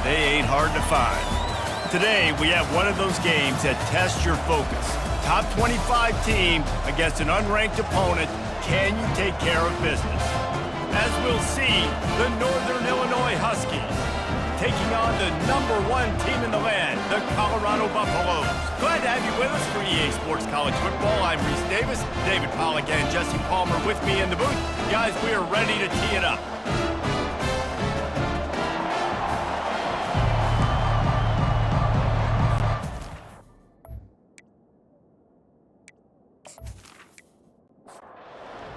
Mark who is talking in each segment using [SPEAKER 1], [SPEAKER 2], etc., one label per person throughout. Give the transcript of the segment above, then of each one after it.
[SPEAKER 1] they ain't hard to find. Today, we have one of those games that tests your focus. Top 25 team against an unranked opponent. Can you take care of business? As we'll see, the Northern Illinois Huskies taking on the #1 team in the land, the Colorado Buffaloes. Glad to have you with us for EA Sports College Football. I'm Reese Davis, David Pollack and Jesse Palmer with me in the booth. Guys, we are ready to tee it up.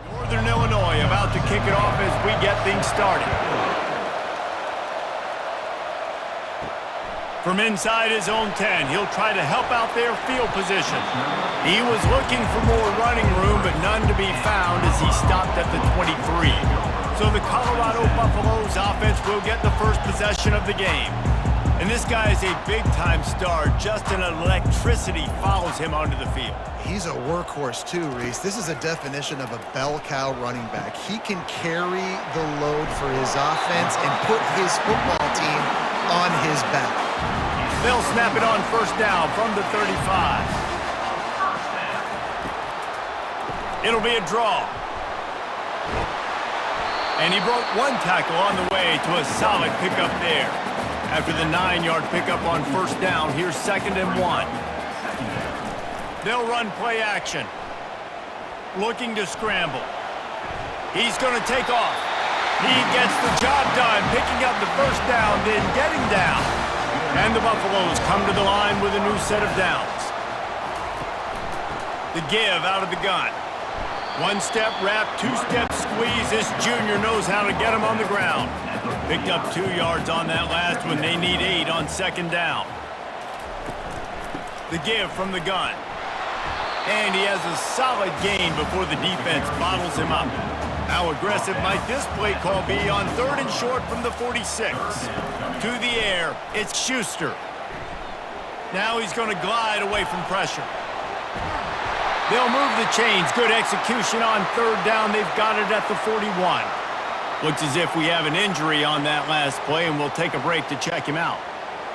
[SPEAKER 1] Northern Illinois about to kick it off as we get things started. From inside his own 10, he'll try to help out their field position. He was looking for more running room, but none to be found as he stopped at the 23. So the Colorado Buffaloes offense will get the first possession of the game. And this guy is a big-time star. Just an electricity follows him onto the field.
[SPEAKER 2] He's a workhorse too, Reese. This is a definition of a bell cow running back. He can carry the load for his offense and put his football team on his back.
[SPEAKER 1] They'll snap it on first down from the 35. It'll be a draw. And he broke one tackle on the way to a solid pickup there. After the 9-yard pickup on first down, here's 2nd and 1. They'll run play action. Looking to scramble. He's going to take off. He gets the job done, picking up the first down, then getting down. And the Buffaloes come to the line with a new set of downs. The give out of the gun. One-step wrap, two-step squeeze. This junior knows how to get him on the ground. Picked up 2 yards on that last one. They need 8 on 2nd down. The give from the gun. And he has a solid gain before the defense bottles him up. How aggressive might this play call be on 3rd and short from the 46? To the air, it's Schuster. Now he's going to glide away from pressure. They'll move the chains. Good execution on 3rd down. They've got it at the 41. Looks as if we have an injury on that last play, and we'll take a break to check him out.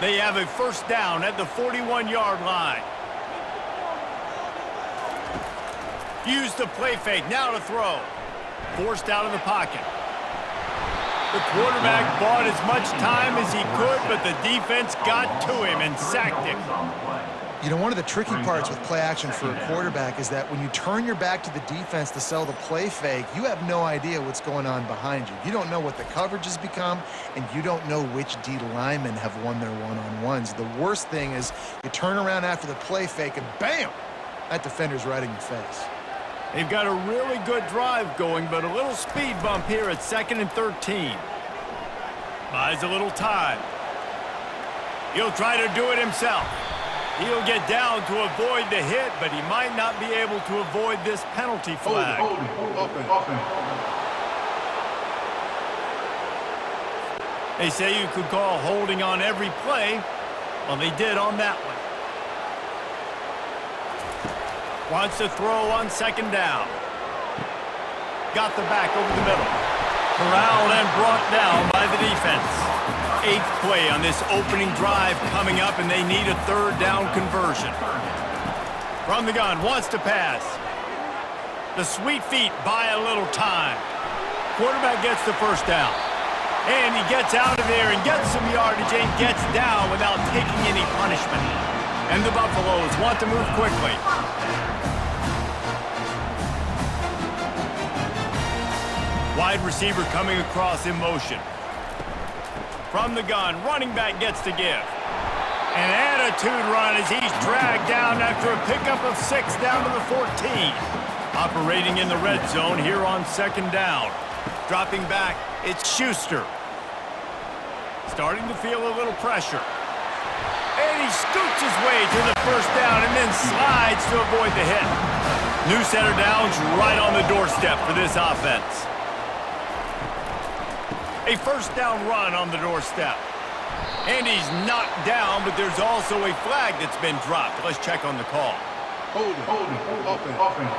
[SPEAKER 1] They have a first down at the 41-yard line. Use the play fake. Now to throw. Forced out of the pocket. The quarterback bought as much time as he could, but the defense got to him and sacked him.
[SPEAKER 2] You know, one of the tricky parts with play action for a quarterback is that when you turn your back to the defense to sell the play fake, you have no idea what's going on behind you. You don't know what the coverage has become, and you don't know which D linemen have won their one-on-ones. The worst thing is you turn around after the play fake, and bam! That defender's right in your face.
[SPEAKER 1] They've got a really good drive going, but a little speed bump here at 2nd and 13. Buys a little time. He'll try to do it himself. He'll get down to avoid the hit, but he might not be able to avoid this penalty flag. They say you could call holding on every play. Well, they did on that one. Wants to throw on 2nd down. Got the back over the middle. Corralled and brought down by the defense. 8th play on this opening drive coming up, and they need a 3rd down conversion. From the gun, wants to pass. The sweet feet buy a little time. Quarterback gets the first down. And he gets out of there and gets some yardage and gets down without taking any punishment. And the Buffaloes want to move quickly. Wide receiver coming across in motion. From the gun, running back gets to give. An attitude run as he's dragged down after a pickup of 6 down to the 14. Operating in the red zone here on 2nd down. Dropping back, it's Schuster. Starting to feel a little pressure. And he scoots his way to the first down and then slides to avoid the hit. New set of downs right on the doorstep for this offense. A first down run on the doorstep. And he's knocked down, but there's also a flag that's been dropped. Let's check on the call. Holding, offense.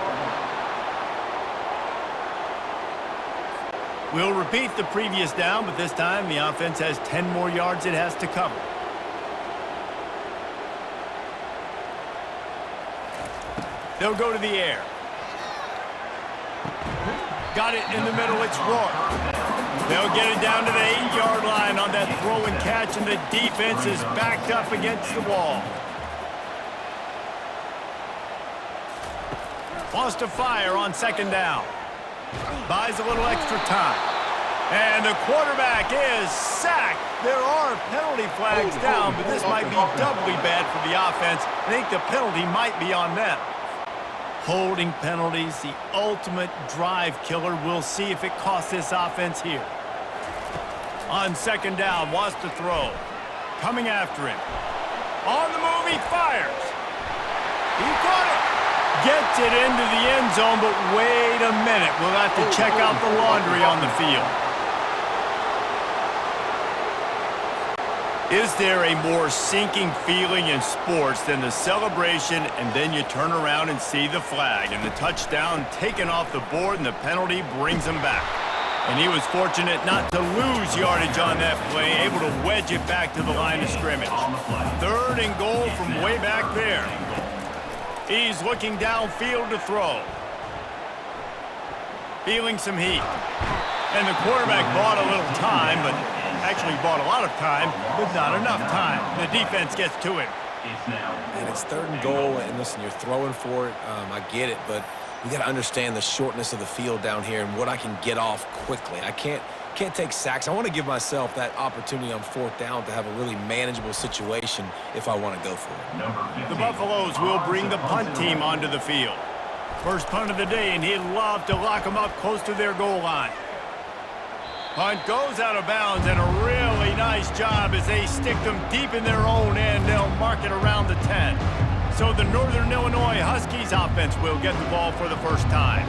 [SPEAKER 1] We'll repeat the previous down, but this time the offense has 10 more yards it has to cover. They'll go to the air. Got it in the middle, it's Rourke. They'll get it down to the 8-yard line on that throw and catch, and the defense is backed up against the wall. Wants to fire on second down. Buys a little extra time. And the quarterback is sacked. There are penalty flags down, but this might be doubly bad for the offense. I think the penalty might be on them. Holding penalties, the ultimate drive killer. We'll see if it costs this offense here. On second down, wants to throw. Coming after him. On the move, he fires. He caught it. Gets it into the end zone, but wait a minute. We'll have to check out the laundry on the field. Is there a more sinking feeling in sports than the celebration and then you turn around and see the flag and the touchdown taken off the board and the penalty brings him back? And he was fortunate not to lose yardage on that play, able to wedge it back to the line of scrimmage. 3rd and goal from way back there. He's looking downfield to throw. Feeling some heat. And the quarterback bought a little time, but actually bought a lot of time, but not enough time. The defense gets to him.
[SPEAKER 3] And it's 3rd and goal, and listen, you're throwing for it. I get it, but we got to understand the shortness of the field down here and what I can get off quickly. I can't take sacks. I want to give myself that opportunity on 4th down to have a really manageable situation if I want to go for it.
[SPEAKER 1] The Buffaloes will bring the punt team onto the field. First punt of the day, and he'd love to lock them up close to their goal line. Punt goes out of bounds, and a really nice job as they stick them deep in their own end. They'll mark it around the 10. So the Northern Illinois Huskies offense will get the ball for the first time.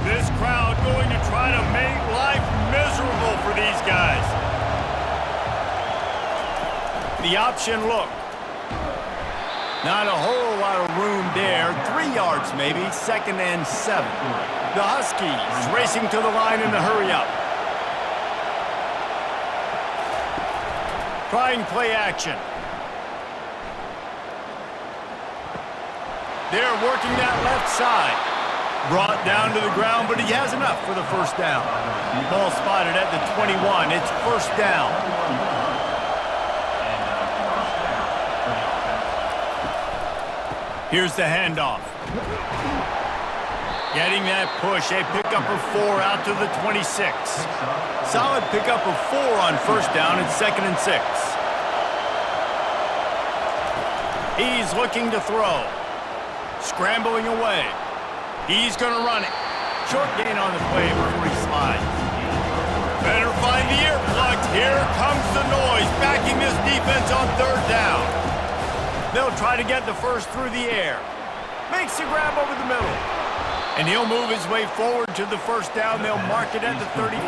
[SPEAKER 1] This crowd going to try to make life miserable for these guys. The option look. Not a whole lot of room there. 3 yards maybe, 2nd and 7. The Huskies racing to the line in a hurry up. Trying play action. They're working that left side. Brought down to the ground, but he has enough for the first down. Ball spotted at the 21. It's first down. Here's the handoff. Getting that push, a pickup of 4 out to the 26. Solid pickup of 4 on first down and 2nd and 6. He's looking to throw. Scrambling away. He's going to run it. Short gain on the play before he slides. Better find the earplugs. Here comes the noise, backing this defense on 3rd down. They'll try to get the first through the air. Makes the grab over the middle. And he'll move his way forward to the first down. They'll mark it at the 35.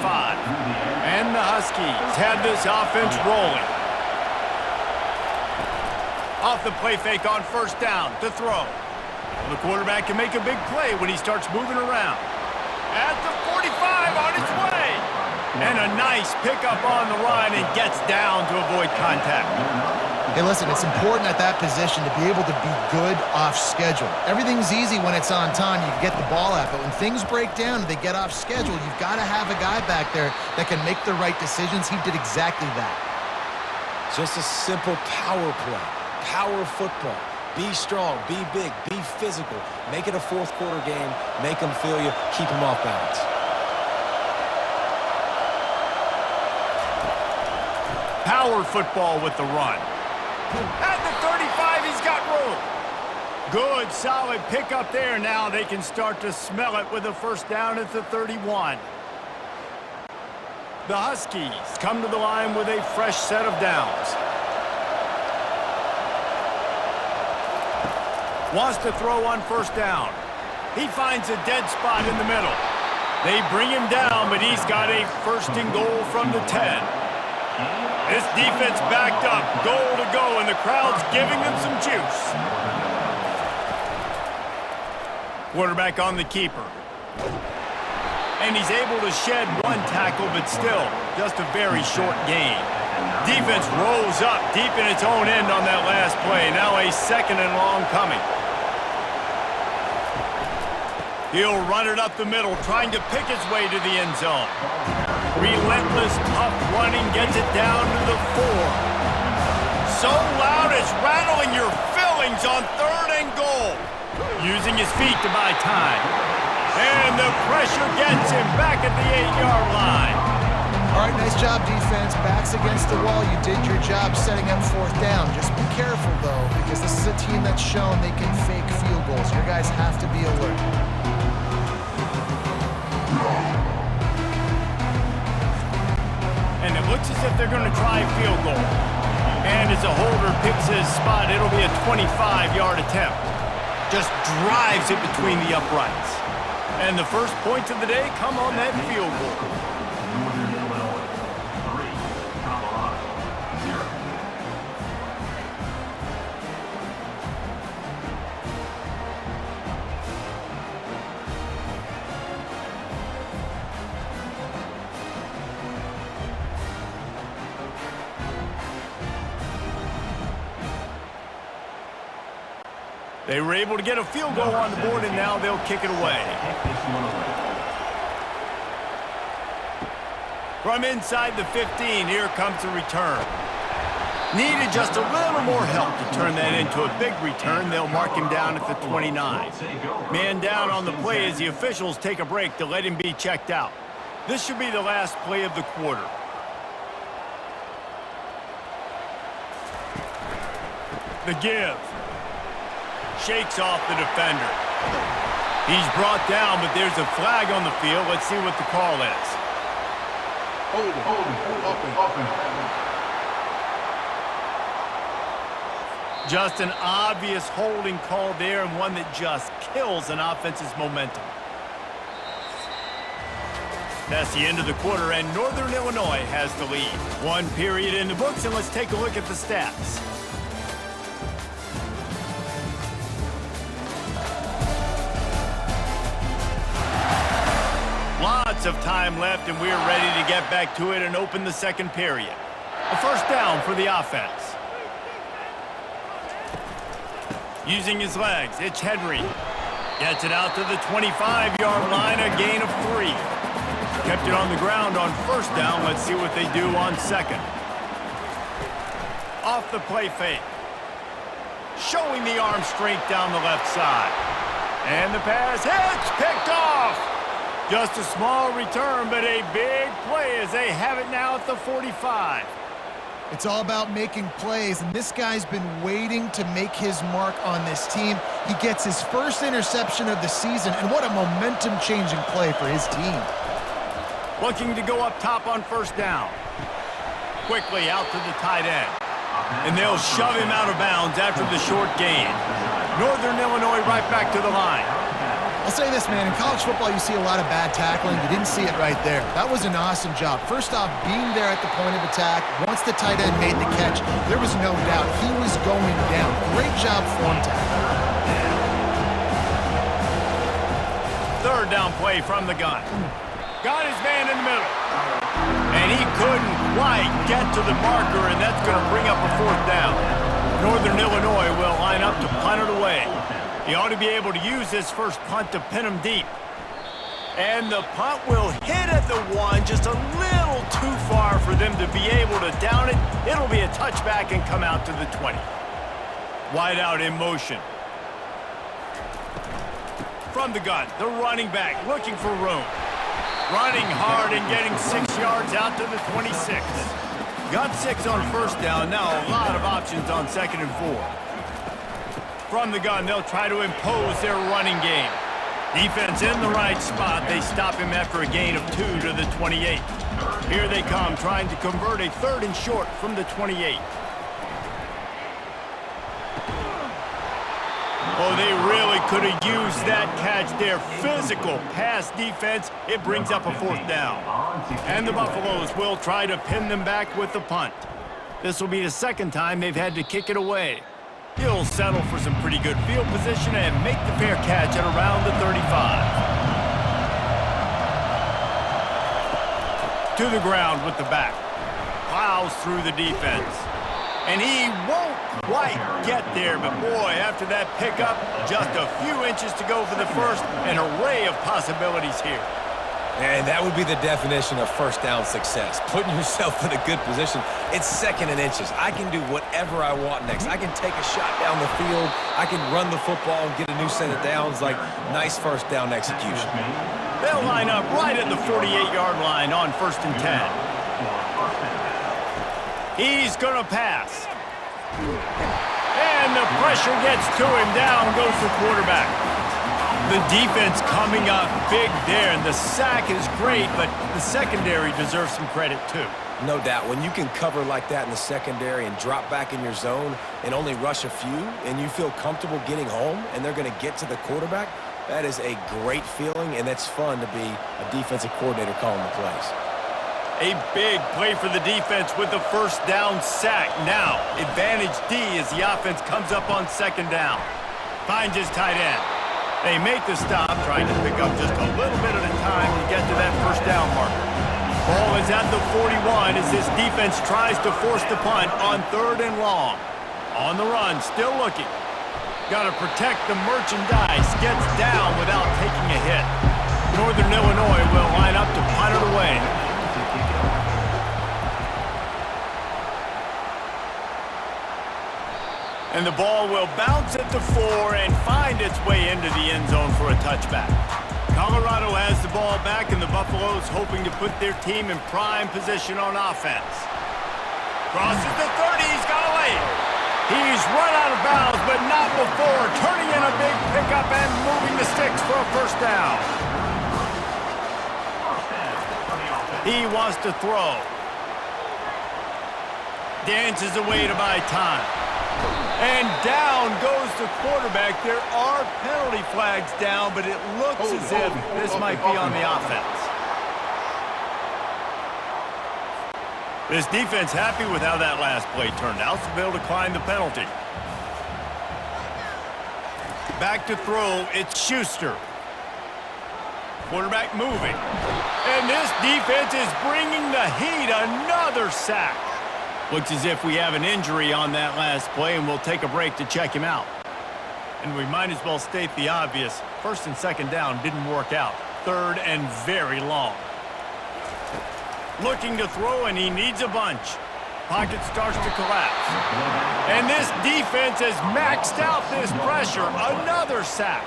[SPEAKER 1] And the Huskies have this offense rolling. Off the play fake on first down to throw. The quarterback can make a big play when he starts moving around. At the 45 on its way. And a nice pickup on the line and gets down to avoid contact.
[SPEAKER 2] Hey, listen, it's important at that position to be able to be good off schedule. Everything's easy when it's on time. You can get the ball out, but when things break down and they get off schedule, you've got to have a guy back there that can make the right decisions. He did exactly that.
[SPEAKER 3] Just a simple power play. Power football. Be strong, be big, be physical. Make it a 4th quarter game. Make them feel you. Keep them off balance.
[SPEAKER 1] Power football with the run. At the 35, he's got room. Good, solid pickup there. Now they can start to smell it with a first down at the 31. The Huskies come to the line with a fresh set of downs. Wants to throw on first down. He finds a dead spot in the middle. They bring him down, but he's got a 1st and goal from the 10. This defense backed up, goal to go, and the crowd's giving them some juice. Quarterback on the keeper. And he's able to shed one tackle, but still, just a very short gain. Defense rolls up deep in its own end on that last play. Now a 2nd and long coming. He'll run it up the middle, trying to pick his way to the end zone. Relentless, tough running gets it down to the 4. So loud it's rattling your fillings on 3rd and goal. Using his feet to buy time. And the pressure gets him back at the 8-yard line.
[SPEAKER 2] All right, nice job, defense. Backs against the wall. You did your job setting up 4th down. Just be careful, though, because this is a team that's shown they can fake field goals. Your guys have to be alert.
[SPEAKER 1] And it looks as if they're going to try a field goal. And as a holder picks his spot, it'll be a 25-yard attempt. Just drives it between the uprights. And the first points of the day come on that field goal. They were able to get a field goal on the board, and now they'll kick it away. From inside the 15, here comes the return. Needed just a little more help to turn that into a big return. They'll mark him down at the 29. Man down on the play as the officials take a break to let him be checked out. This should be the last play of the quarter. The give. Shakes off the defender. He's brought down, but there's a flag on the field. Let's see what the call is.
[SPEAKER 4] Open.
[SPEAKER 1] Just an obvious holding call there, and one that just kills an offense's momentum. That's the end of the quarter, and Northern Illinois has the lead. 1 period in the books, and let's take a look at the stats. Lots of time left, and we're ready to get back to it and open the 2nd period. A 1st down for the offense. Using his legs, it's Henry. Gets it out to the 25-yard line, a gain of 3. Kept it on the ground on 1st down. Let's see what they do on 2nd. Off the play fake. Showing the arm strength down the left side. And the pass hits, picked off. Just a small return, but a big play as they have it now at the 45.
[SPEAKER 2] It's all about making plays, and this guy's been waiting to make his mark on this team. He gets his first interception of the season, and what a momentum-changing play for his team.
[SPEAKER 1] Looking to go up top on 1st down. Quickly out to the tight end. And they'll shove him out of bounds after the short gain. Northern Illinois right back to the line.
[SPEAKER 2] I'll say this, man, in college football you see a lot of bad tackling. You didn't see it right there. That was an awesome job. First off, being there at the point of attack. Once the tight end made the catch, there was no doubt he was going down. Great job form tackle.
[SPEAKER 1] 3rd down play from the gun. Got his man in the middle. And he couldn't quite get to the marker, and that's going to bring up a 4th down. Northern Illinois will line up to punt it away. He ought to be able to use this first punt to pin him deep. And the punt will hit at the 1, just a little too far for them to be able to down it. It'll be a touchback and come out to the 20. Wide out in motion. From the gun, the running back looking for room. Running hard and getting 6 yards out to the 26. Got 6 on 1st down, now a lot of options on 2nd and 4. From the gun, they'll try to impose their running game. Defense in the right spot. They stop him after a gain of 2 to the 28. Here they come, trying to convert a 3rd and short from the 28. Oh, they really could have used that catch there. Physical pass defense. It brings up a 4th down. And the Buffaloes will try to pin them back with the punt. This will be the 2nd time they've had to kick it away. He'll settle for some pretty good field position and make the fair catch at around the 35. to the ground with the back. Plows through the defense. And he won't quite get there, but boy, after that pickup, just a few inches to go for the first. An array of possibilities here.
[SPEAKER 3] And that would be the definition of first down success. Putting yourself in a good position. It's second and inches. I can do whatever I want next. I can take a shot down the field. I can run the football and get a new set of downs. Like, nice first down execution.
[SPEAKER 1] They'll line up right at the 48-yard line on 1st and 10. He's going to pass. And the pressure gets to him. Down goes the quarterback. The defense coming up big there, and the sack is great, but the secondary deserves some credit too.
[SPEAKER 3] No doubt. When you can cover like that in the secondary and drop back in your zone and only rush a few, and you feel comfortable getting home, and they're going to get to the quarterback, that is a great feeling, and that's fun to be a defensive coordinator calling the plays.
[SPEAKER 1] A big play for the defense with the first down sack. Now, advantage D as the offense comes up on 2nd down. Finds his tight end. They make the stop, trying to pick up just a little bit at a time to get to that first down marker. Ball is at the 41 as this defense tries to force the punt on 3rd and long. On the run, still looking. Got to protect the merchandise. Gets down without taking a hit. Northern Illinois will line up to punt it away. And the ball will bounce at the 4 and find its way into the end zone for a touchback. Colorado has the ball back, and the Buffaloes hoping to put their team in prime position on offense. Crosses the 30, he's got to lay it. He's run out of bounds, but not before turning in a big pickup and moving the sticks for a first down. He wants to throw. Dances away to buy time. And down goes the quarterback. There are penalty flags down, but it looks as if this might be on the offense. This defense happy with how that last play turned out, so they'll decline the penalty. Back to throw, it's Schuster. Quarterback moving. And this defense is bringing the heat. Another sack. Looks as if we have an injury on that last play, and we'll take a break to check him out. And we might as well state the obvious. 1st and 2nd down didn't work out. 3rd and very long. Looking to throw, and he needs a bunch. Pocket starts to collapse. And this defense has maxed out this pressure. Another sack.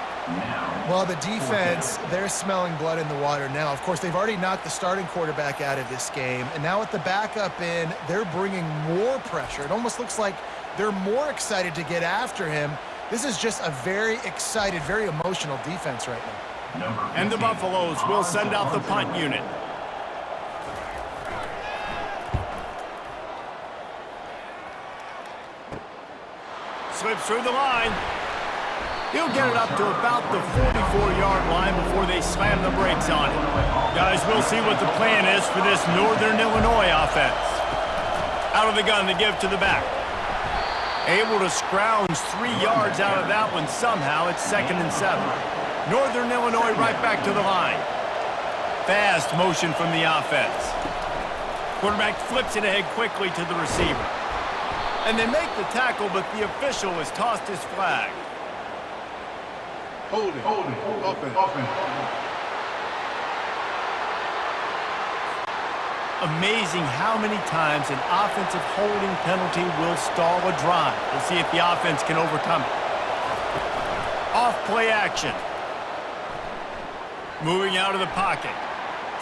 [SPEAKER 2] Well, the defense, they're smelling blood in the water now. Of course, they've already knocked the starting quarterback out of this game, and now with the backup in, they're bringing more pressure. It almost looks like they're more excited to get after him. This is just a very excited, very emotional defense right now.
[SPEAKER 1] And the Buffaloes will send out the punt unit. Slips through the line. He'll get it up to about the 44-yard line before they slam the brakes on it. Guys, we'll see what the plan is for this Northern Illinois offense. Out of the gun to give to the back. Able to scrounge 3 yards out of that one somehow. It's 2nd and 7. Northern Illinois right back to the line. Fast motion from the offense. Quarterback flips it ahead quickly to the receiver. And they make the tackle, but the official has tossed his flag.
[SPEAKER 4] Holding. Offense.
[SPEAKER 1] Amazing how many times an offensive holding penalty will stall a drive. We'll see if the offense can overcome it. Off play action. Moving out of the pocket.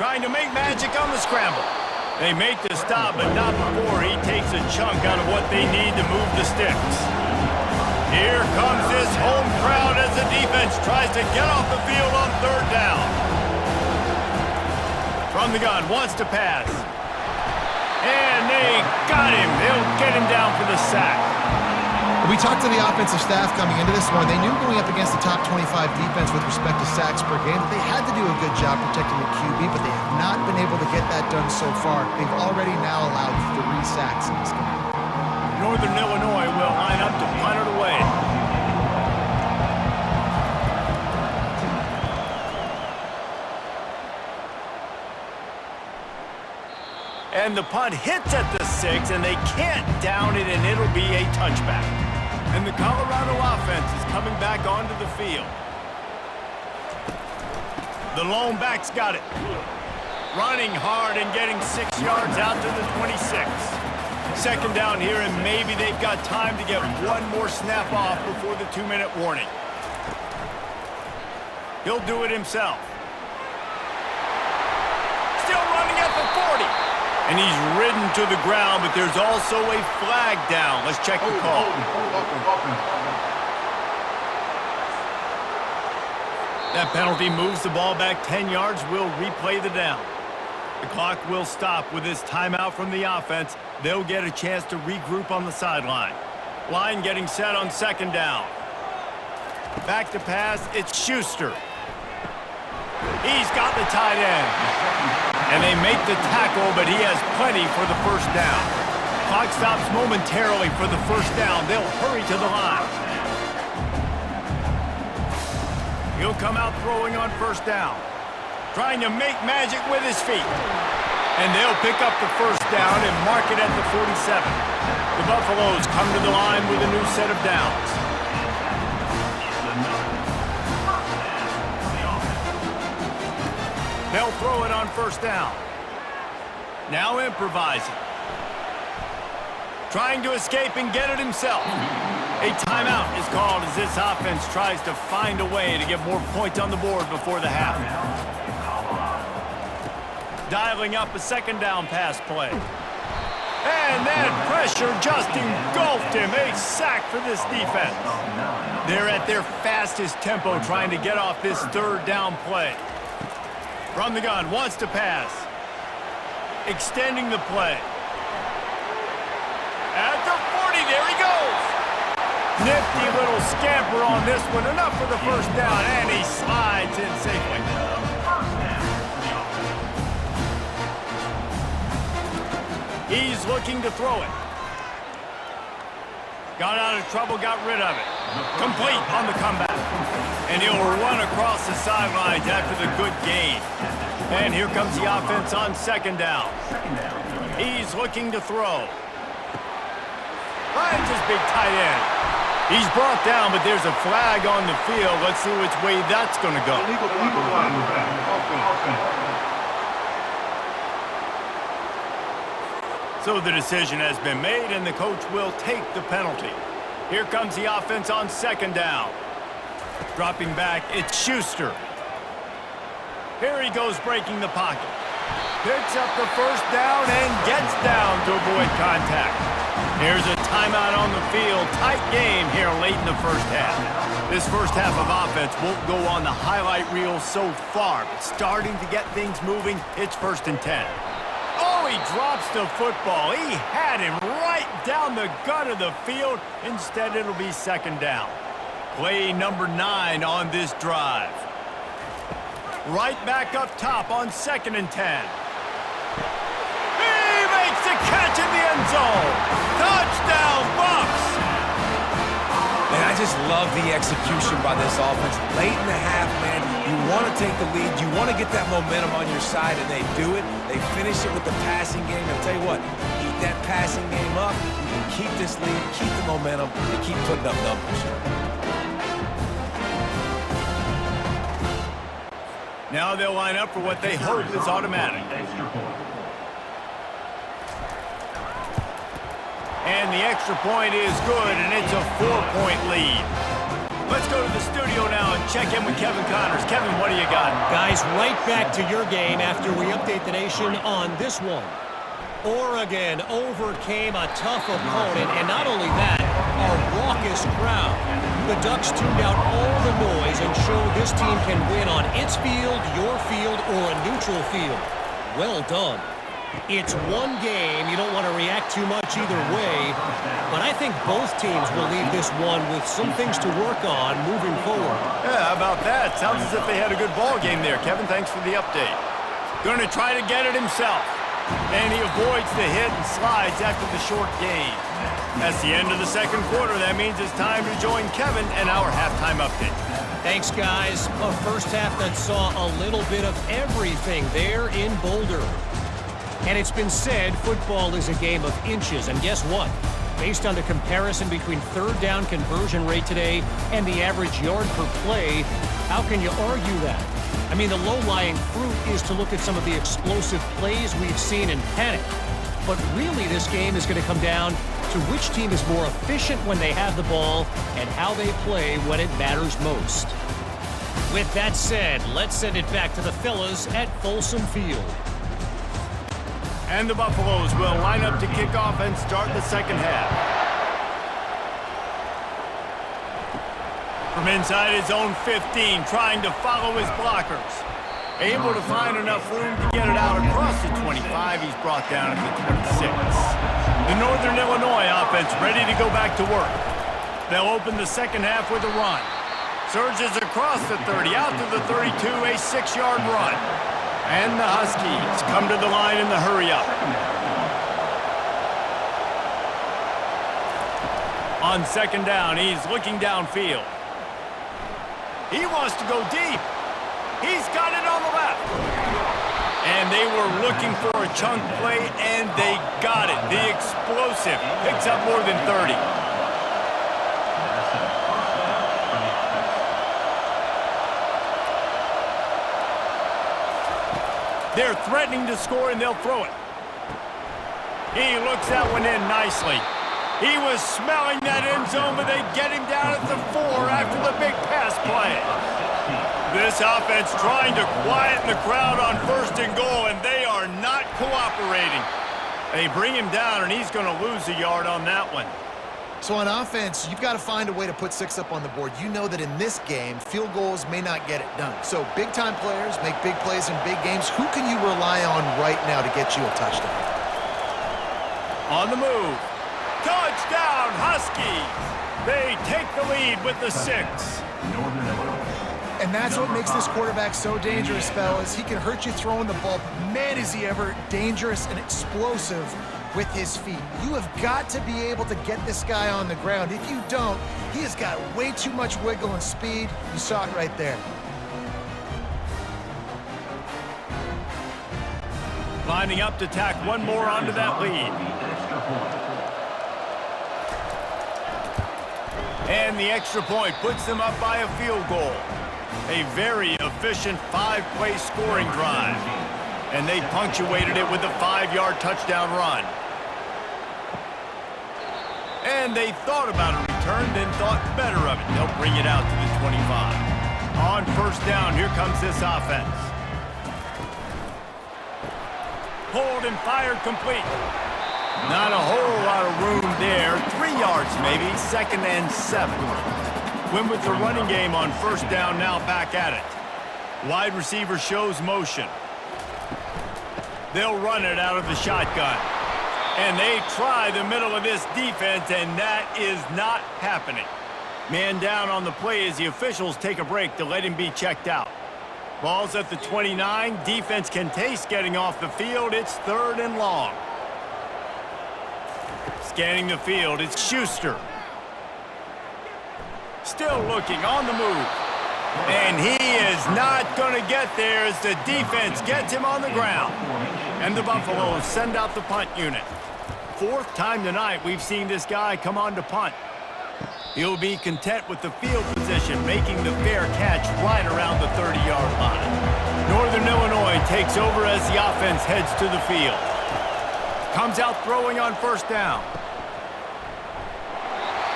[SPEAKER 1] Trying to make magic on the scramble. They make the stop, but not before he takes a chunk out of what they need to move the sticks. Here comes this home crowd as the defense tries to get off the field on 3rd down. From the gun, wants to pass. And they got him. They'll get him down for the sack.
[SPEAKER 2] We talked to the offensive staff coming into this one. They knew going up against the top 25 defense with respect to sacks per game that they had to do a good job protecting the QB, but they have not been able to get that done so far. They've already now allowed 3 sacks in this game.
[SPEAKER 1] Northern Illinois will line up to punt it away. And the punt hits at the 6, and they can't down it, and it'll be a touchback. And the Colorado offense is coming back onto the field. The lone back's got it. Running hard and getting 6 yards out to the 26. Second down here, and maybe they've got time to get one more snap off before the 2-minute warning. He'll do it himself. Still running at the 40. And he's ridden to the ground, but there's also a flag down. Let's check the call. That penalty moves the ball back 10 yards. We'll replay the down. The clock will stop with this timeout from the offense. They'll get a chance to regroup on the sideline. Line getting set on second down. Back to pass, it's Schuster. He's got the tight end. And they make the tackle, but he has plenty for the first down. Clock stops momentarily for the first down. They'll hurry to the line. He'll come out throwing on first down. Trying to make magic with his feet. And they'll pick up the first down and mark it at the 47. The Buffaloes come to the line with a new set of downs. They'll throw it on first down. Now improvising. Trying to escape and get it himself. A timeout is called as this offense tries to find a way to get more points on the board before the half. Dialing up a second down pass play. And that pressure just engulfed him. A sack for this defense. They're at their fastest tempo trying to get off this third down play. From the gun, wants to pass. Extending the play. At the 40, there he goes. Nifty little scamper on this one. Enough for the first down, and he slides in safely. He's looking to throw it. Got out of trouble, got rid of it. Complete on the comeback. And he'll run across the sidelines after the good gain. And here comes the offense on second down. He's looking to throw. Finds his big tight end. He's brought down, but there's a flag on the field. Let's see which way that's going to go. So the decision has been made, and the coach will take the penalty. Here comes the offense on second down. Dropping back, it's Schuster. Here he goes breaking the pocket. Picks up the first down and gets down to avoid contact. Here's a timeout on the field. Tight game here late in the first half. This first half of offense won't go on the highlight reel so far, but starting to get things moving, it's 1st and 10. Oh, he drops the football. He had him right down the gut of the field. Instead, it'll be second down. Play number 9 on this drive. Right back up top on 2nd and 10. He makes the catch in the end zone. Touchdown, Bucs!
[SPEAKER 3] Man, I just love the execution by this offense. Late in the half, man, you want to take the lead. You want to get that momentum on your side, and they do it. They finish it with the passing game. I'll tell you what, keep that passing game up. You can keep this lead, keep the momentum, and keep putting up numbers.
[SPEAKER 1] Now they'll line up for what they hope is automatic. And the extra point is good, and it's a 4-point lead. Let's go to the studio now and check in with Kevin Connors. Kevin, what do you got?
[SPEAKER 5] Guys, right back to your game after we update the nation on this one. Oregon overcame a tough opponent, and not only that, a raucous crowd. The Ducks tuned out all the noise and showed this team can win on its field, your field, or a neutral field. Well done. It's one game. You don't want to react too much either way, but I think both teams will leave this one with some things to work on moving forward.
[SPEAKER 1] Yeah, how about that? Sounds as if they had a good ball game there. Kevin, thanks for the update. Going to try to get it himself. And he avoids the hit and slides after the short gain. That's the end of the second quarter. That means it's time to join Kevin and our halftime update.
[SPEAKER 5] Thanks, guys. A first half that saw a little bit of everything there in Boulder. And it's been said football is a game of inches. And guess what? Based on the comparison between third down conversion rate today and the average yard per play, how can you argue that? I mean, the low-lying fruit is to look at some of the explosive plays we've seen in panic. But really, this game is going to come down to which team is more efficient when they have the ball and how they play when it matters most. With that said, let's send it back to the fellas at Folsom Field.
[SPEAKER 1] And the Buffaloes will line up to kick off and start the second half. From inside his own 15, trying to follow his blockers. Able to find enough room to get it out across the 25. He's brought down at the 26. The Northern Illinois offense ready to go back to work. They'll open the second half with a run. Surges across the 30, out to the 32, a 6-yard run. And the Huskies come to the line in the hurry-up. On second down, he's looking downfield. He wants to go deep. He's got it on the left. And they were looking for a chunk play, and they got it. The explosive picks up more than 30. They're threatening to score, and they'll throw it. He looks that one in nicely. He was smelling that end zone, but they get him down at the 4 after the big pass play. This offense trying to quieten the crowd on first and goal, and they are not cooperating. They bring him down, and he's going to lose a yard on that one.
[SPEAKER 2] So on offense, you've got to find a way to put 6 up on the board. You know that in this game, field goals may not get it done. So big-time players make big plays in big games. Who can you rely on right now to get you a touchdown?
[SPEAKER 1] On the move. Touchdown, Huskies! They take the lead with the 6.
[SPEAKER 2] And that's what makes this quarterback so dangerous, fellas. He can hurt you throwing the ball, but man, is he ever dangerous and explosive with his feet. You have got to be able to get this guy on the ground. If you don't, he has got way too much wiggle and speed. You saw it right there.
[SPEAKER 1] Lining up to tack one more onto that lead. And the extra point puts them up by a field goal. A very efficient 5-play scoring drive. And they punctuated it with a 5-yard touchdown run. And they thought about a return, then thought better of it. They'll bring it out to the 25. On first down, here comes this offense. Pulled and fired complete. Not a whole lot of room there. 3 yards maybe, 2nd and 7. Win with the running game on first down, now back at it. Wide receiver shows motion. They'll run it out of the shotgun. And they try the middle of this defense, and that is not happening. Man down on the play as the officials take a break to let him be checked out. Ball's at the 29. Defense can taste getting off the field. It's 3rd and long. Scanning the field, it's Schuster. Still looking on the move. And he is not going to get there as the defense gets him on the ground. And the Buffaloes send out the punt unit. 4th time tonight we've seen this guy come on to punt. He'll be content with the field position, making the fair catch right around the 30-yard line. Northern Illinois takes over as the offense heads to the field. Comes out throwing on first down.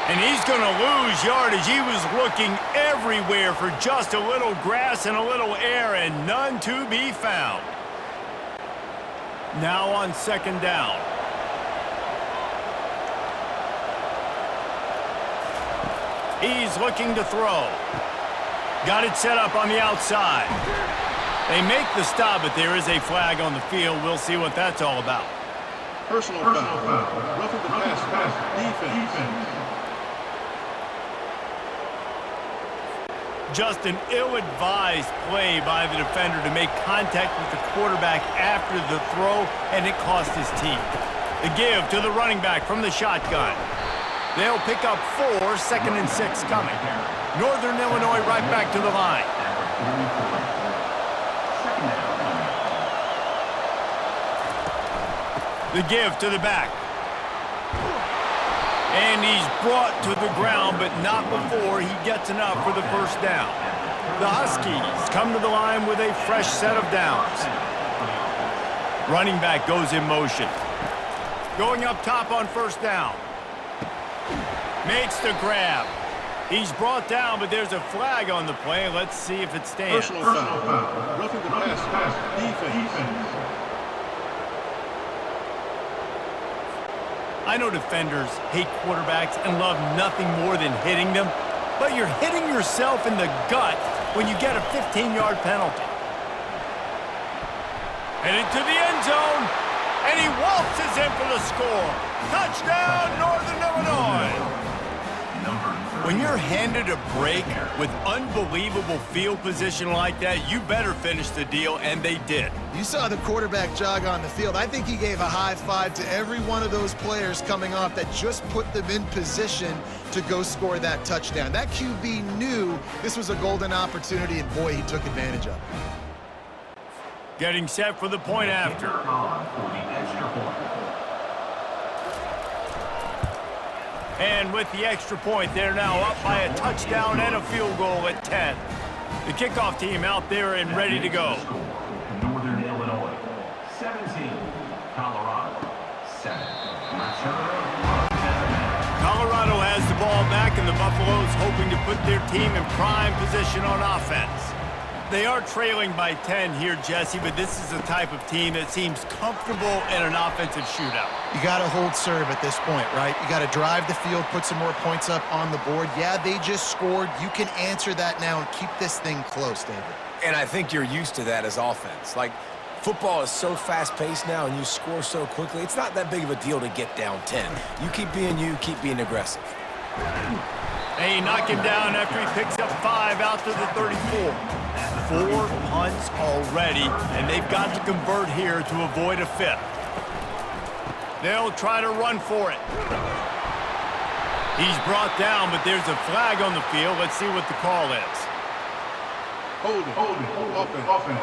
[SPEAKER 1] And he's going to lose yardage. He was looking everywhere for just a little grass and a little air, and none to be found. Now on second down. He's looking to throw. Got it set up on the outside. They make the stop, but there is a flag on the field. We'll see what that's all about.
[SPEAKER 4] Personal foul. Roughing the pass. Defense.
[SPEAKER 1] Just an ill-advised play by the defender to make contact with the quarterback after the throw, and it cost his team. The give to the running back from the shotgun. They'll pick up 4, 2nd and 6 coming. Northern Illinois right back to the line. The give to the back. And he's brought to the ground, but not before he gets enough for the first down. The Huskies come to the line with a fresh set of downs. Running back goes in motion. Going up top on first down. Makes the grab. He's brought down, but there's a flag on the play. Let's see if it stands.
[SPEAKER 4] Personal foul. Roughing the passer. Defense.
[SPEAKER 1] I know defenders hate quarterbacks and love nothing more than hitting them, but you're hitting yourself in the gut when you get a 15-yard penalty. Headed to the end zone, and he waltzes in for the score. Touchdown, Northern Illinois. When you're handed a break with unbelievable field position like that, you better finish the deal, and they did.
[SPEAKER 2] You saw the quarterback jog on the field. I think he gave a high five to every one of those players coming off that just put them in position to go score that touchdown. That QB knew this was a golden opportunity, and boy, he took advantage of it.
[SPEAKER 1] Getting set for the point after. And with the extra point, they're now up by a touchdown and a field goal at 10. The kickoff team out there and ready to go.
[SPEAKER 6] Northern Illinois, 17. Colorado, 7.
[SPEAKER 1] Colorado has the ball back, and the Buffaloes hoping to put their team in prime position on offense. They are trailing by 10 here, Jesse, but this is the type of team that seems comfortable in an offensive shootout.
[SPEAKER 2] You got to hold serve at this point, right? You got to drive the field, put some more points up on the board. Yeah, they just scored. You can answer that now and keep this thing close, David.
[SPEAKER 3] And I think you're used to that as offense. Like, football is so fast-paced now and you score so quickly, it's not that big of a deal to get down 10. You, keep being aggressive.
[SPEAKER 1] They knock him down after he picks up 5 out to the 34. 4 punts already, and they've got to convert here to avoid a 5th. They'll try to run for it. He's brought down, but there's a flag on the field. Let's see what the call is.
[SPEAKER 4] Offense.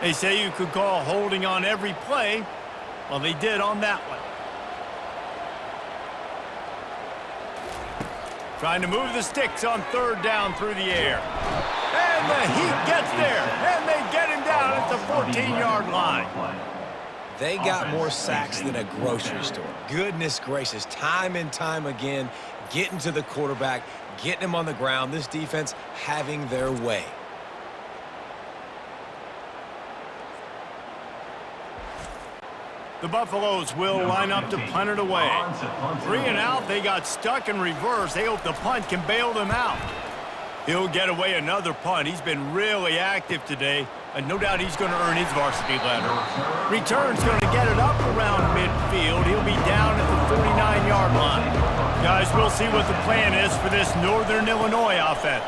[SPEAKER 1] They say you could call holding on every play. Well, they did on that one. Trying to move the sticks on 3rd down through the air. And the Heat gets there, and they get him down at the 14-yard line.
[SPEAKER 3] They got more sacks than a grocery store. Goodness gracious, time and time again, getting to the quarterback, getting him on the ground. This defense having their way.
[SPEAKER 1] The Buffaloes will line up to punt it away. 3 and out, they got stuck in reverse. They hope the punt can bail them out. He'll get away another punt. He's been really active today, and no doubt he's going to earn his varsity letter. Return's going to get it up around midfield. He'll be down at the 49-yard line. Guys, we'll see what the plan is for this Northern Illinois offense.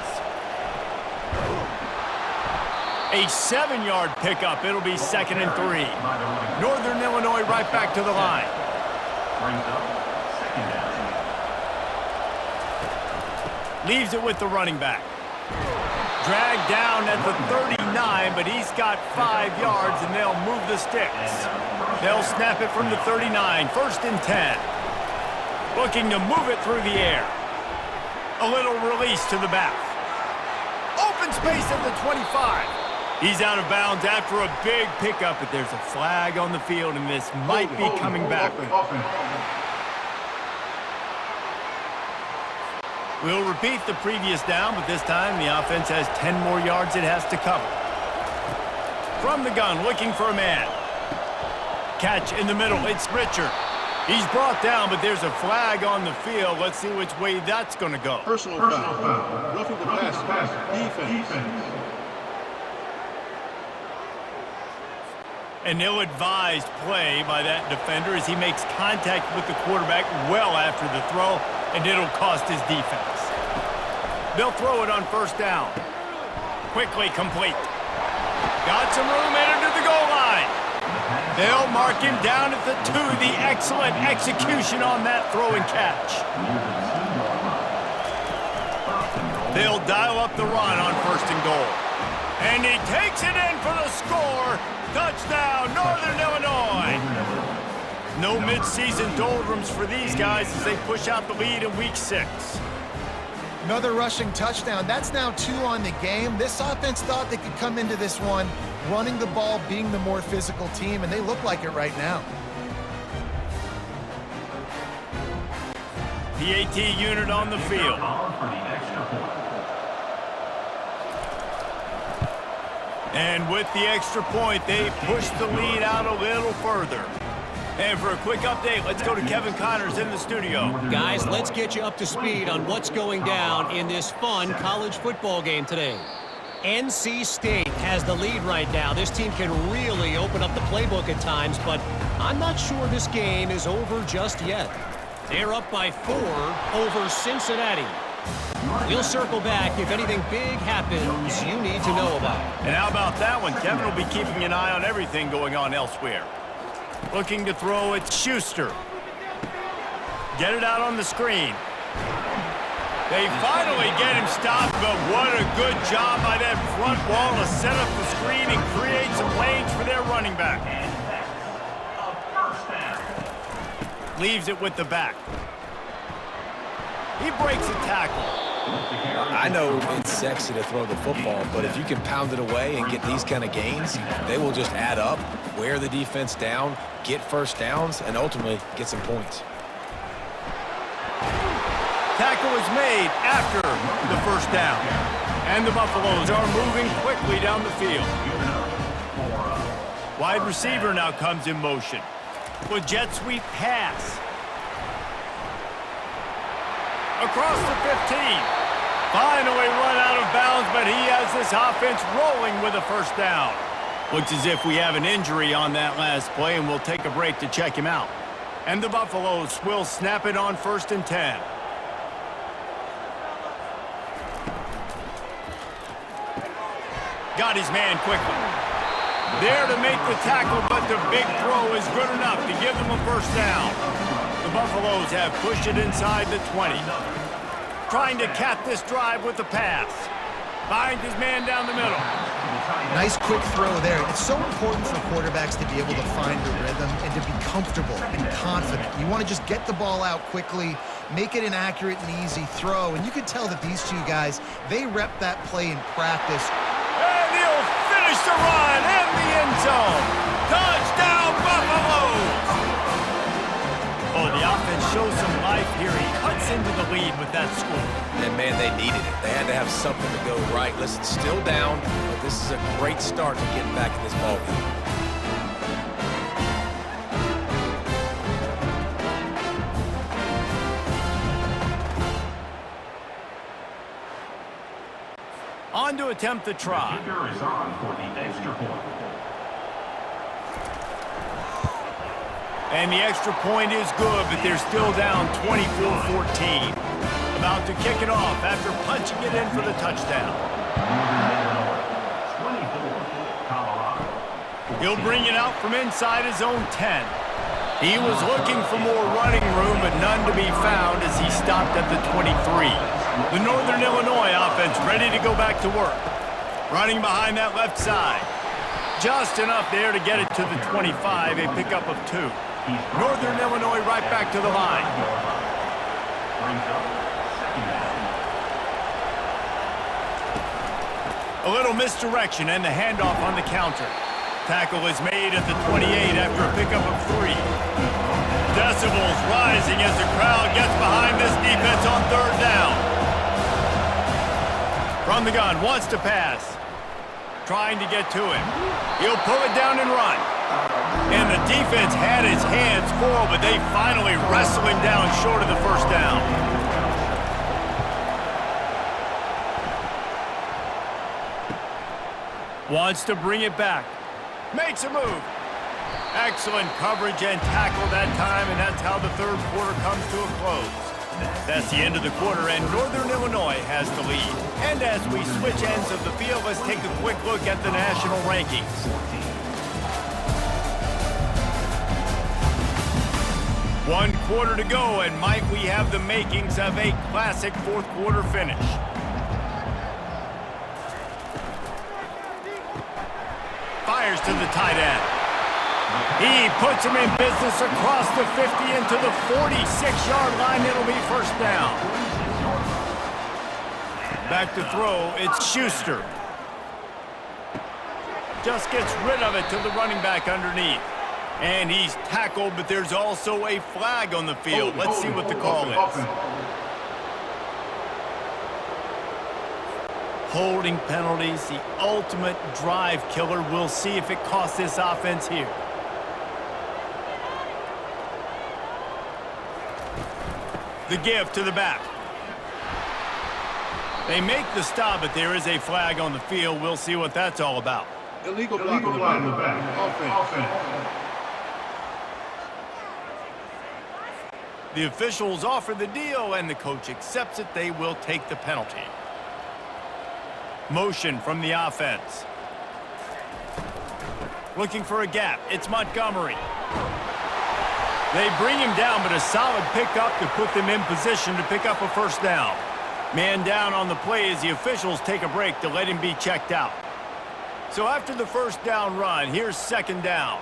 [SPEAKER 1] A 7-yard pickup. It'll be 2nd and 3. Northern Illinois right back to the line. Leaves it with the running back. Dragged down at the 39, but he's got 5 yards, and they'll move the sticks. They'll snap it from the 39, 1st and 10. Looking to move it through the air. A little release to the back. Open space at the 25. He's out of bounds after a big pickup, but there's a flag on the field, and this might be coming back. We'll repeat the previous down, but this time the offense has 10 more yards it has to cover. From the gun, looking for a man. Catch in the middle, it's Richard. He's brought down, but there's a flag on the field. Let's see which way that's going to go.
[SPEAKER 4] Personal foul. Roughing the passer. Defense.
[SPEAKER 1] An ill-advised play by that defender as he makes contact with the quarterback well after the throw, and it'll cost his defense. They'll throw it on 1st down. Quickly complete. Got some room headed to the goal line. They'll mark him down at the 2. The excellent execution on that throw and catch. They'll dial up the run on 1st and goal. And he takes it in for the score. Touchdown, Northern Illinois. No mid-season doldrums for these guys as they push out the lead in Week 6.
[SPEAKER 2] Another rushing touchdown. That's now 2 on the game. This offense thought they could come into this one running the ball, being the more physical team, and they look like it right now.
[SPEAKER 1] PAT unit on the field. And with the extra point, they push the lead out a little further. And for a quick update, let's go to Kevin Connors in the studio.
[SPEAKER 5] Guys, let's get you up to speed on what's going down in this fun college football game today. NC State has the lead right now. This team can really open up the playbook at times, but I'm not sure this game is over just yet. They're up by 4 over Cincinnati. We'll circle back if anything big happens you need to know about.
[SPEAKER 1] And how about that one? Kevin will be keeping an eye on everything going on elsewhere. Looking to throw it, Schuster. Get it out on the screen. They finally get him stopped, but what a good job by that front wall to set up the screen and create some lanes for their running back. Leaves it with the back. He breaks a tackle.
[SPEAKER 3] I know it's sexy to throw the football, but if you can pound it away and get these kind of gains, they will just add up, wear the defense down, get first downs, and ultimately get some points.
[SPEAKER 1] Tackle is made after the first down. And the Buffaloes are moving quickly down the field. Wide receiver now comes in motion. With jet sweep pass. Across the 15. Finally run out of bounds, but he has this offense rolling with a first down. Looks as if we have an injury on that last play, and we'll take a break to check him out. And the Buffaloes will snap it on 1st and 10. Got his man quickly. There to make the tackle, but the big throw is good enough to give them a first down. The Buffaloes have pushed it inside the 20. Trying to cap this drive with the pass. Finds his man down the middle.
[SPEAKER 2] Nice quick throw there. It's so important for quarterbacks to be able to find the rhythm and to be comfortable and confident. You want to just get the ball out quickly, make it an accurate and easy throw. And you can tell that these two guys, they rep that play in practice.
[SPEAKER 1] And he'll finish the run in the end zone. Touchdown, Buffaloes! Oh, the offense shows some life here. He cuts into the lead with that score.
[SPEAKER 3] And, man, they needed it. They had to have something to go right. Listen, still down, but this is a great start to getting back in this ballgame.
[SPEAKER 1] On to attempt the try.
[SPEAKER 6] The kicker is on for the extra point.
[SPEAKER 1] And the extra point is good, but they're still down 24-14. About to kick it off after punching it in for the touchdown. He'll bring it out from inside his own 10. He was looking for more running room, but none to be found as he stopped at the 23. The Northern Illinois offense ready to go back to work. Running behind that left side. Just enough there to get it to the 25, a pickup of 2. Northern Illinois right back to the line. A little misdirection and the handoff on the counter. Tackle is made at the 28 after a pickup of 3. Decibels rising as the crowd gets behind this defense on 3rd down. From the gun, wants to pass. Trying to get to him. He'll pull it down and run. And the defense had his hands full, but they finally wrestle him down short of the first down. Wants to bring it back. Makes a move. Excellent coverage and tackle that time, and that's how the 3rd quarter comes to a close. That's the end of the quarter, and Northern Illinois has the lead. And as we switch ends of the field, let's take a quick look at the national rankings. One quarter to go, and might we have the makings of a classic 4th quarter finish. fires to the tight end. He puts him in business across the 50 into the 46-yard line. It'll be first down. Back to throw, it's Schuster. Just gets rid of it to the running back underneath. And he's tackled, but there's also a flag on the field. Let's see what the call is. Holding penalties, the ultimate drive killer. We'll see if it costs this offense here. The give to the back. They make the stop, but there is a flag on the field. We'll see what that's all about.
[SPEAKER 4] Illegal block in the back. Offense.
[SPEAKER 1] The officials offer the deal, and the coach accepts it. They will take the penalty. Motion from the offense. Looking for a gap. It's Montgomery. They bring him down, but a solid pickup to put them in position to pick up a first down. Man down on the play as the officials take a break to let him be checked out. So after the first down run, here's second down.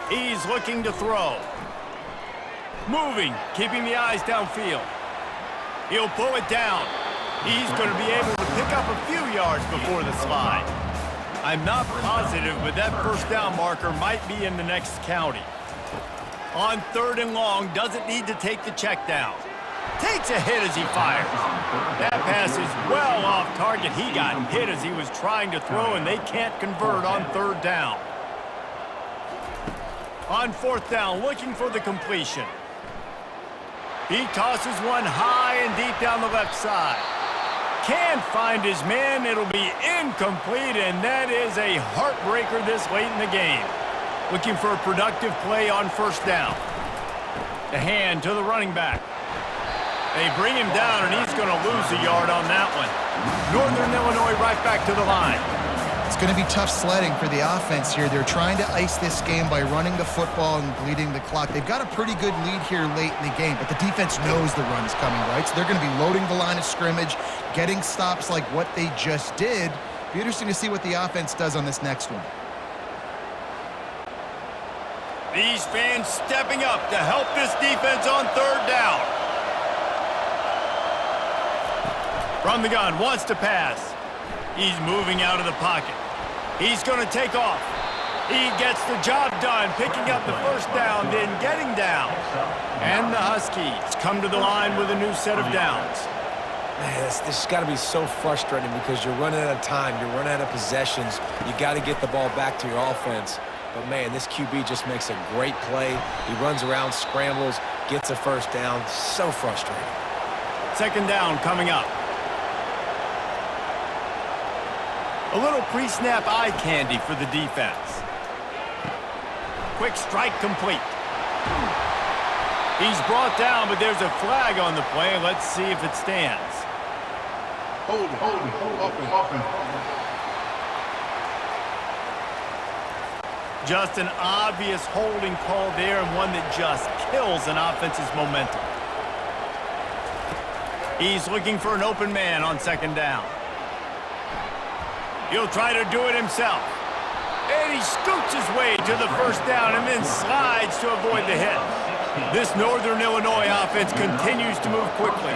[SPEAKER 1] He's looking to throw. Moving, keeping the eyes downfield. He'll pull it down. He's going to be able to pick up a few yards before the slide. I'm not positive, but that first down marker might be in the next county. On third and long, doesn't need to take the check down. Takes a hit as he fires. That pass is well off target. He got hit as he was trying to throw, and they can't convert on third down. On fourth down, looking for the completion. He tosses one high and deep down the left side. Can't find his man. It'll be incomplete, and that is a heartbreaker this late in the game. Looking for a productive play on first down. The hand to the running back. They bring him down, and he's going to lose a yard on that one. Northern Illinois right back to the line.
[SPEAKER 2] It's going to be tough sledding for the offense here. They're trying to ice this game by running the football and bleeding the clock. They've got a pretty good lead here late in the game, but the defense knows the run is coming, right? So they're going to be loading the line of scrimmage, getting stops like what they just did. Be interesting to see what the offense does on this next one.
[SPEAKER 1] These fans stepping up to help this defense on third down. From the gun, wants to pass. He's moving out of the pocket. He's going to take off. He gets the job done, picking up the first down, then getting down. And the Huskies come to the line with a new set of downs.
[SPEAKER 3] Man, this has got to be so frustrating because you're running out of time. You're running out of possessions. You got to get the ball back to your offense. But, man, this QB just makes a great play. He runs around, scrambles, gets a first down. So frustrating.
[SPEAKER 1] Second down coming up. A little pre-snap eye candy for the defense. Quick strike complete. He's brought down, but there's a flag on the play. Let's see if it stands.
[SPEAKER 4] Hold offense.
[SPEAKER 1] Just an obvious holding call there, and one that just kills an offense's momentum. He's looking for an open man on second down. He'll try to do it himself. And he scoots his way to the first down and then slides to avoid the hit. This Northern Illinois offense continues to move quickly.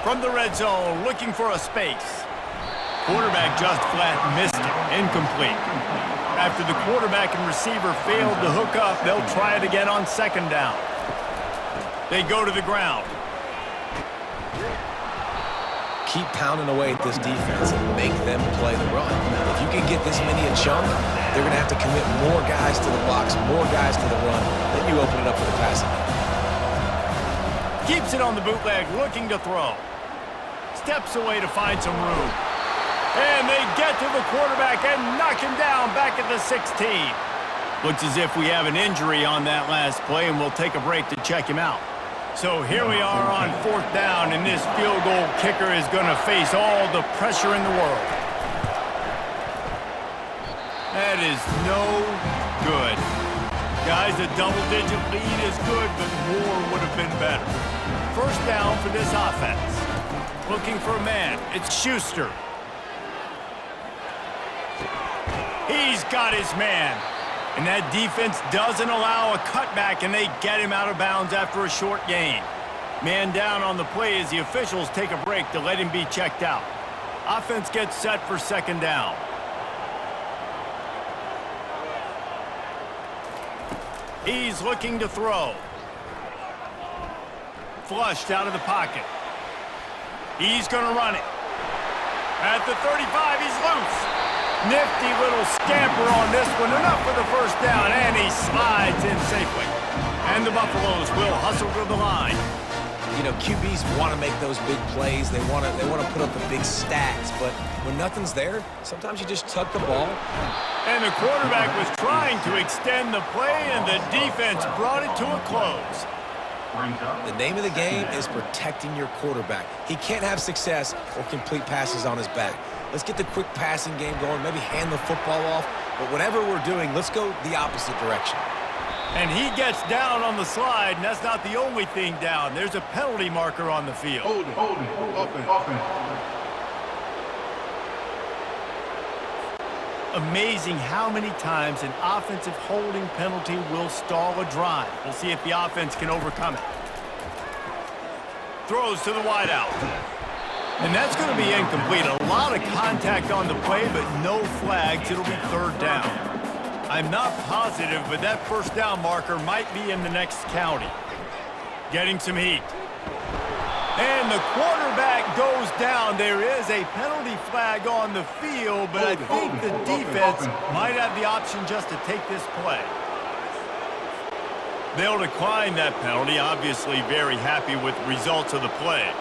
[SPEAKER 1] From the red zone, looking for a space. Quarterback just flat missed it. Incomplete. After the quarterback and receiver failed to hook up, they'll try it again on second down. They go to the ground.
[SPEAKER 3] Keep pounding away at this defense and make them play the run. If you can get this many a chunk, they're going to have to commit more guys to the box, more guys to the run. Then you open it up for the passing game.
[SPEAKER 1] Keeps it on the bootleg, looking to throw. Steps away to find some room. And they get to the quarterback and knock him down back at the 16. Looks as if we have an injury on that last play, and we'll take a break to check him out. So here we are on fourth down, and this field goal kicker is going to face all the pressure in the world. That is no good. Guys, a double-digit lead is good, but more would have been better. First down for this offense. Looking for a man. It's Schuster. He's got his man. And that defense doesn't allow a cutback, and they get him out of bounds after a short gain. Man down on the play as the officials take a break to let him be checked out. Offense gets set for second down. He's looking to throw. Flushed out of the pocket. He's going to run it. At the 35, he's loose. Nifty little scamper on this one. Enough for the first down, and he slides in safely. And the Buffaloes will hustle to the line.
[SPEAKER 3] You know, QBs want to make those big plays. They want to put up the big stats. But when nothing's there, sometimes you just tuck the ball.
[SPEAKER 1] And the quarterback was trying to extend the play, and the defense brought it to a close.
[SPEAKER 3] The name of the game is protecting your quarterback. He can't have success or complete passes on his back. Let's get the quick passing game going, maybe hand the football off. But whatever we're doing, let's go the opposite direction.
[SPEAKER 1] And he gets down on the slide, and that's not the only thing down. There's a penalty marker on the field.
[SPEAKER 4] Holding. Offense.
[SPEAKER 1] Amazing how many times an offensive holding penalty will stall a drive. We'll see if the offense can overcome it. Throws to the wideout. And that's going to be incomplete. A lot of contact on the play, but no flags. It'll be third down. I'm not positive, but that first down marker might be in the next county. Getting some heat. And the quarterback goes down. There is a penalty flag on the field, but I think the defense might have the option just to take this play. They'll decline that penalty, obviously very happy with the results of the play.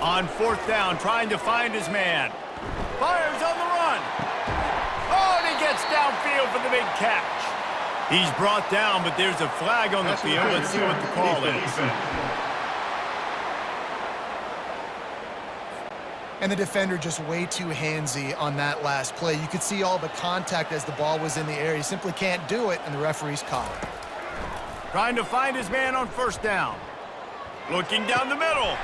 [SPEAKER 1] On fourth down, trying to find his man. Fires on the run. Oh, and he gets downfield for the big catch. He's brought down, but there's a flag on the field. Let's see what the call is.
[SPEAKER 2] And the defender just way too handsy on that last play. You could see all the contact as the ball was in the air. He simply can't do it, and the referee's caught it.
[SPEAKER 1] Trying to find his man on first down. Looking down the middle.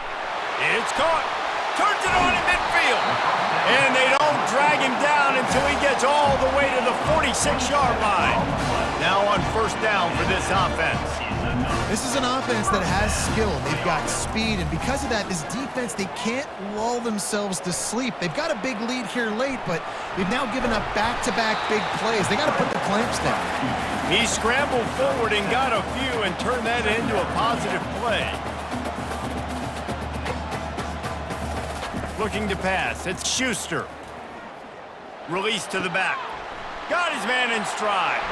[SPEAKER 1] It's caught. Turns it on in midfield. And they don't drag him down until he gets all the way to the 46-yard line. Now on first down for this offense.
[SPEAKER 2] This is an offense that has skill. They've got speed, and because of that, this defense, they can't lull themselves to sleep. They've got a big lead here late, but they've now given up back-to-back big plays. They got to put the clamps down.
[SPEAKER 1] He scrambled forward and got a few and turned that into a positive play. Looking to pass. It's Schuster. Release to the back. Got his man in stride.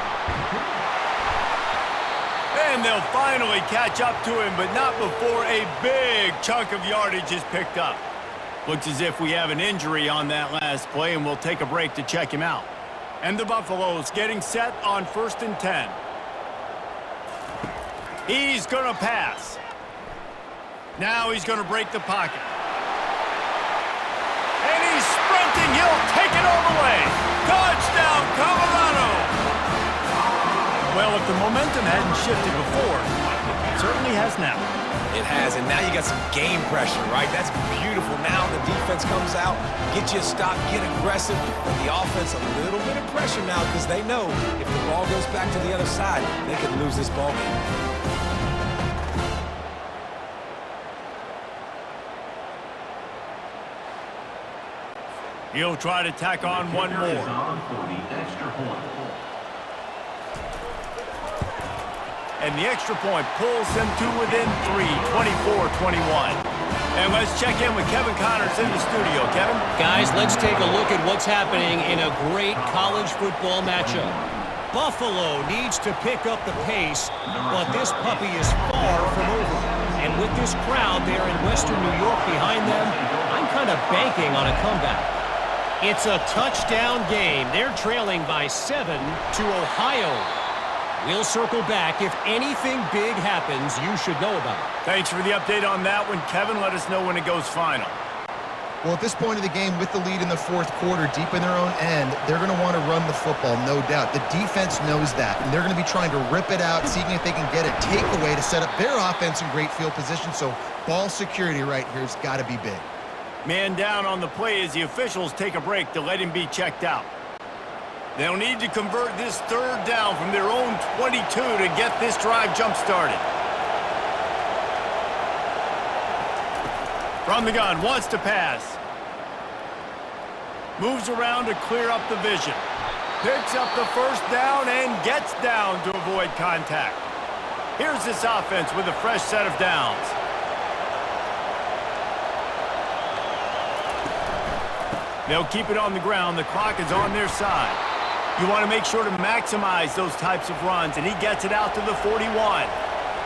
[SPEAKER 1] And they'll finally catch up to him, but not before a big chunk of yardage is picked up. Looks as if we have an injury on that last play, and we'll take a break to check him out. And the Buffaloes getting set on 1st and 10. He's going to pass. Now he's going to break the pocket. And he's sprinting. He'll take it all the way. Touchdown, Colorado! Well, if the momentum hadn't shifted before, it certainly has now.
[SPEAKER 3] It has, and now you got some game pressure, right? That's beautiful. Now the defense comes out, get you a stop, get aggressive, but the offense a little bit of pressure now because they know if the ball goes back to the other side, they could lose this ball game.
[SPEAKER 1] He'll try to tack on one more. And the extra point pulls them to within 3, 24-21. And let's check in with Kevin Connors in the studio. Kevin?
[SPEAKER 5] Guys, let's take a look at what's happening in a great college football matchup. Buffalo needs to pick up the pace, but this puppy is far from over. And with this crowd there in Western New York behind them, I'm kind of banking on a comeback. It's a touchdown game. They're trailing by 7 to Ohio. We'll circle back. If anything big happens, you should know about it.
[SPEAKER 1] Thanks for the update on that one, Kevin. Let us know when it goes final.
[SPEAKER 2] Well, at this point of the game, with the lead in the fourth quarter, deep in their own end, they're going to want to run the football, no doubt. The defense knows that, and they're going to be trying to rip it out, seeing if they can get a takeaway to set up their offense in great field position. So ball security right here has got to be big.
[SPEAKER 1] Man down on the play as the officials take a break to let him be checked out. They'll need to convert this third down from their own 22 to get this drive jump-started. From the gun, wants to pass. Moves around to clear up the vision. Picks up the first down and gets down to avoid contact. Here's this offense with a fresh set of downs. They'll keep it on the ground. The clock is on their side. You want to make sure to maximize those types of runs, and he gets it out to the 41.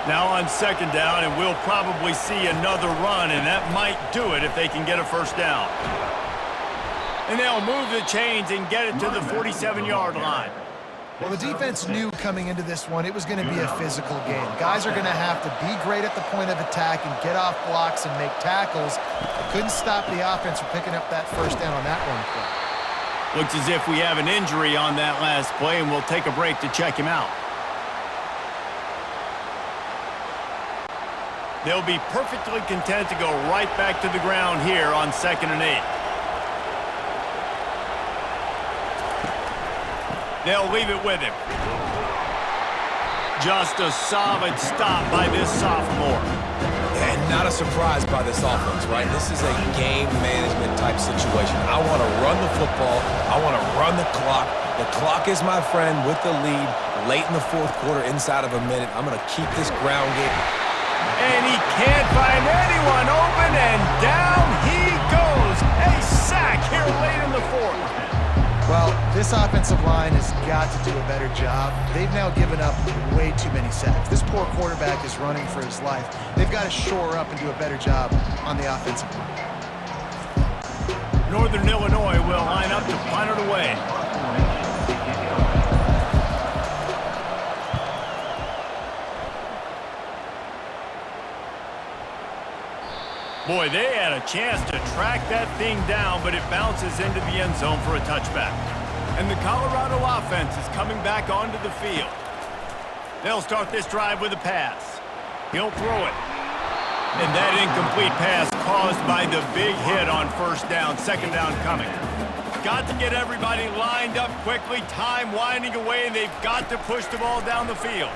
[SPEAKER 1] Now on second down, and we'll probably see another run, and that might do it if they can get a first down. And they'll move the chains and get it to the 47-yard line.
[SPEAKER 2] Well, the defense knew coming into this one it was going to be a physical game. Guys are going to have to be great at the point of attack and get off blocks and make tackles. They couldn't stop the offense from picking up that first down on that one play.
[SPEAKER 1] Looks as if we have an injury on that last play, and we'll take a break to check him out. They'll be perfectly content to go right back to the ground here on 2nd and 8. They'll leave it with him. Just a solid stop by this sophomore.
[SPEAKER 3] And not a surprise by this offense, right? This is a game management type situation. I want to run the football. I want to run the clock. The clock is my friend with the lead late in the fourth quarter, inside of a minute. I'm going to keep this ground game.
[SPEAKER 1] And he can't find anyone open, and down he goes. A sack here late in the fourth.
[SPEAKER 2] Well, this offensive line has got to do a better job. They've now given up way too many sacks. This poor quarterback is running for his life. They've got to shore up and do a better job on the offensive line.
[SPEAKER 1] Northern Illinois will line up to punt it away. Boy, they had a chance to track that thing down, but it bounces into the end zone for a touchback. And the Colorado offense is coming back onto the field. They'll start this drive with a pass. He'll throw it. And that incomplete pass caused by the big hit on first down, second down coming. Got to get everybody lined up quickly, time winding away, and they've got to push the ball down the field.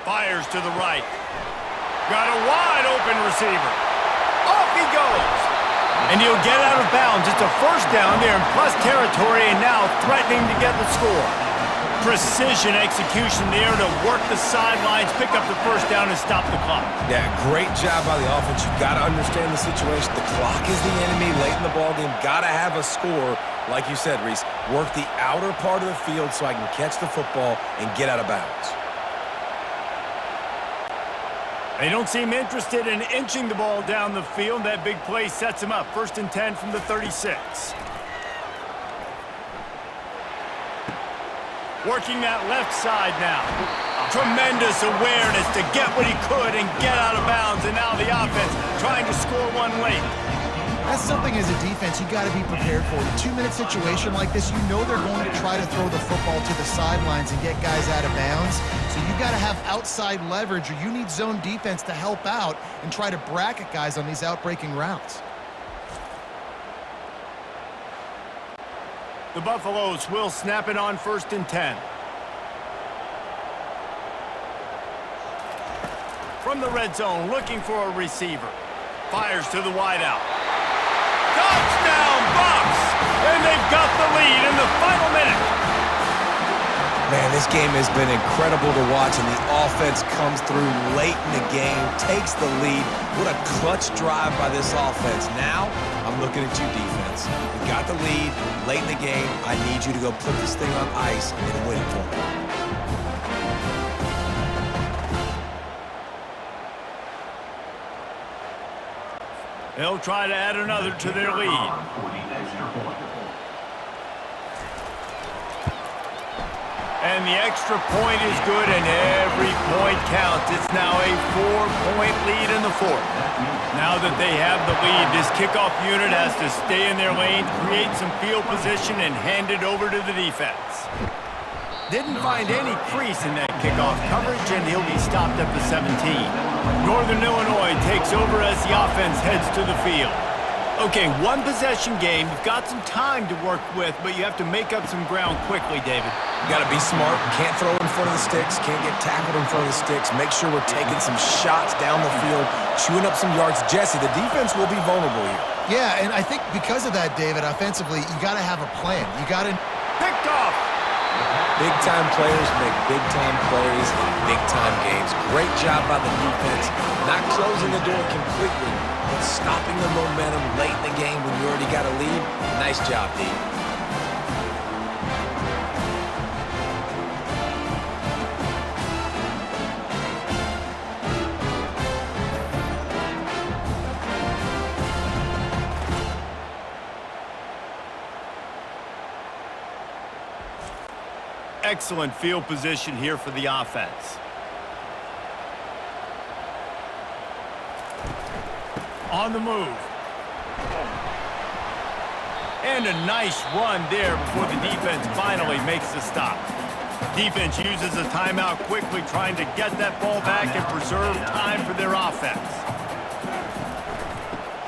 [SPEAKER 1] Fires to the right. Got a wide open receiver. Off he goes. And he'll get out of bounds. It's a first down there in plus territory, and now threatening to get the score. Precision execution there to work the sidelines, pick up the first down, and stop the clock.
[SPEAKER 3] Yeah, great job by the offense. You got to understand the situation. The clock is the enemy late in the ballgame. Got to have a score. Like you said, Reese, work the outer part of the field so I can catch the football and get out of bounds.
[SPEAKER 1] They don't seem interested in inching the ball down the field. That big play sets him up. 1st and 10 from the 36. Working that left side now. Tremendous awareness to get what he could and get out of bounds. And now the offense trying to score one late.
[SPEAKER 2] That's something as a defense you got to be prepared for. In a 2-minute situation like this, you know they're going to try to throw the football to the sidelines and get guys out of bounds. So you got to have outside leverage, or you need zone defense to help out and try to bracket guys on these outbreaking routes.
[SPEAKER 1] The Buffaloes will snap it on 1st and 10. From the red zone, looking for a receiver. Fires to the wideout. Touchdown, Bucs! And they've got the lead in the final minute.
[SPEAKER 3] Man, this game has been incredible to watch, and the offense comes through late in the game, takes the lead. What a clutch drive by this offense. Now, I'm looking at you, defense. We got the lead late in the game. I need you to go put this thing on ice and win it for me.
[SPEAKER 1] They'll try to add another to their lead. And the extra point is good, and every point counts. It's now a 4-point lead in the fourth. Now that they have the lead, this kickoff unit has to stay in their lane, create some field position, and hand it over to the defense. Didn't find any crease in that kickoff coverage, and he'll be stopped at the 17. Northern Illinois takes over as the offense heads to the field. Okay, one possession game. You've got some time to work with, but you have to make up some ground quickly, David.
[SPEAKER 3] You got to be smart. Can't throw in front of the sticks. Can't get tackled in front of the sticks. Make sure we're taking some shots down the field, chewing up some yards. Jesse, the defense will be vulnerable here.
[SPEAKER 2] Yeah, and I think because of that, David, offensively, you got to have a plan. You got to...
[SPEAKER 1] Picked off!
[SPEAKER 3] Big-time players make big-time plays in big-time games. Great job by the defense. Not closing the door completely, but stopping the momentum late in the game when you already got a lead. Nice job, D.
[SPEAKER 1] Excellent field position here for the offense. On the move. And a nice run there before the defense finally makes the stop. Defense uses a timeout quickly, trying to get that ball back and preserve time for their offense.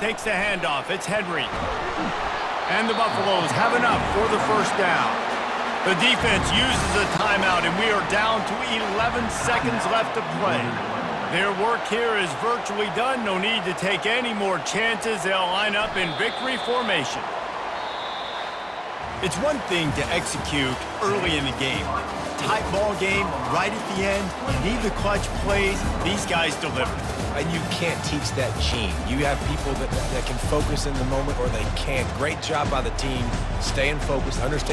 [SPEAKER 1] Takes the handoff. It's Henry. And the Buffaloes have enough for the first down. The defense uses a timeout, and we are down to 11 seconds left to play. Their work here is virtually done. No need to take any more chances. They'll line up in victory formation. It's one thing to execute early in the game. Tight ball game, right at the end. You need the clutch plays. These guys deliver.
[SPEAKER 3] And you can't teach that gene. You have people that can focus in the moment, or they can't. Great job by the team. Staying focused, understand